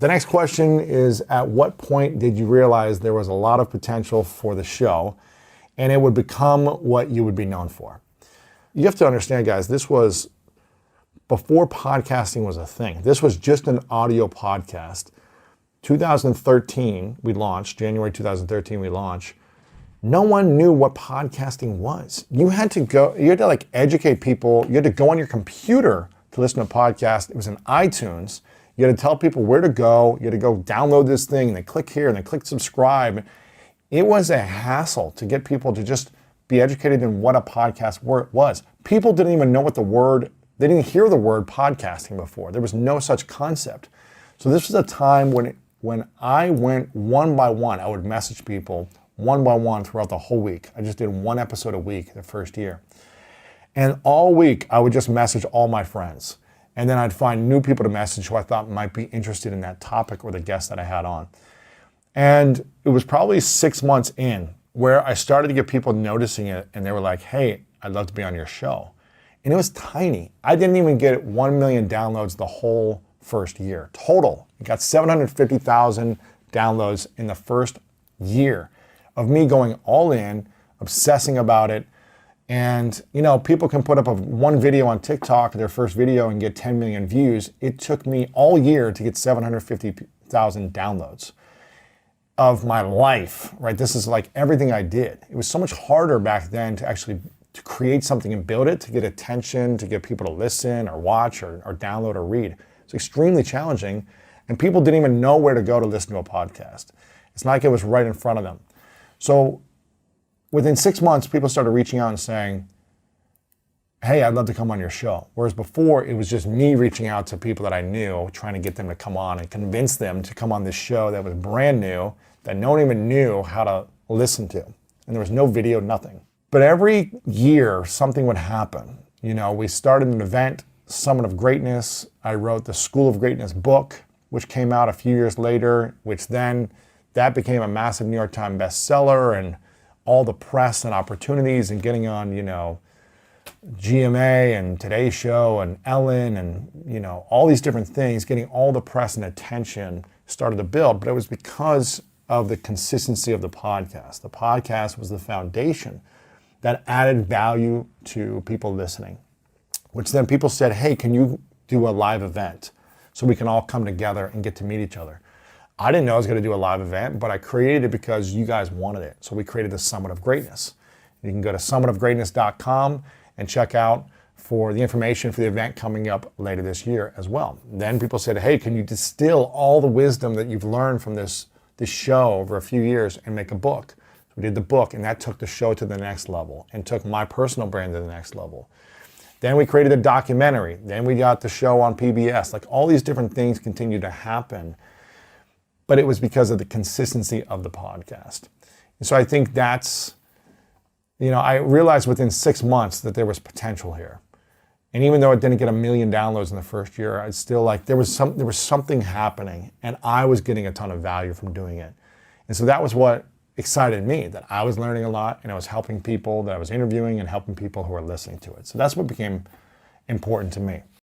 The next question is, at what point did you realize there was a lot of potential for the show and it would become what you would be known for? You have to understand, guys, this was before podcasting was a thing. This was just an audio podcast. 2013, we launched. January 2013, we launched. No one knew what podcasting was. You had to like educate people. You had to go on your computer to listen to a podcast. It was in iTunes. You had to tell people where to go. You had to go download this thing and then click here and then click subscribe. It was a hassle to get people to just be educated in what a podcast was. People didn't even know they didn't hear the word podcasting before. There was no such concept. So this was a time when I went one by one. I would message people one by one throughout the whole week. I just did one episode a week the first year. And all week, I would just message all my friends. And then I'd find new people to message who I thought might be interested in that topic or the guest that I had on. And it was probably 6 months in where I started to get people noticing it, and they were like, hey, I'd love to be on your show. And it was tiny. I didn't even get 1 million downloads the whole first year. Total. It got 750,000 downloads in the first year of me going all in, obsessing about it. And, people can put up one video on TikTok, their first video, and get 10 million views. It took me all year to get 750,000 downloads of my life, right? This is like everything I did. It was so much harder back then to create something and build it, to get attention, to get people to listen or watch or download or read. It's extremely challenging. And people didn't even know where to go to listen to a podcast. It's not like it was right in front of them. So within 6 months, people started reaching out and saying, hey, I'd love to come on your show. Whereas before, it was just me reaching out to people that I knew, trying to get them to come on and convince them to come on this show that was brand new, that no one even knew how to listen to. And there was no video, nothing. But every year, something would happen. We started an event, Summit of Greatness. I wrote the School of Greatness book, which came out a few years later, which then that became a massive New York Times bestseller, and all the press and opportunities and getting on, GMA and Today Show and Ellen and, all these different things, getting all the press and attention started to build. But it was because of the consistency of the podcast. The podcast was the foundation that added value to people listening, which then people said, hey, can you do a live event so we can all come together and get to meet each other? I didn't know I was going to do a live event, but I created it because you guys wanted it. So we created the Summit of Greatness. You can go to summitofgreatness.com and check out for the information for the event coming up later this year as well. Then people said, hey, can you distill all the wisdom that you've learned from this show over a few years and make a book? So we did the book, and that took the show to the next level and took my personal brand to the next level. Then we created a documentary. Then we got the show on PBS. Like, all these different things continued to happen. But it was because of the consistency of the podcast. And so I think that's, I realized within 6 months that there was potential here. And even though it didn't get 1 million downloads in the first year, I still there was something happening, and I was getting a ton of value from doing it. And so that was what excited me, that I was learning a lot, and I was helping people that I was interviewing and helping people who were listening to it. So that's what became important to me.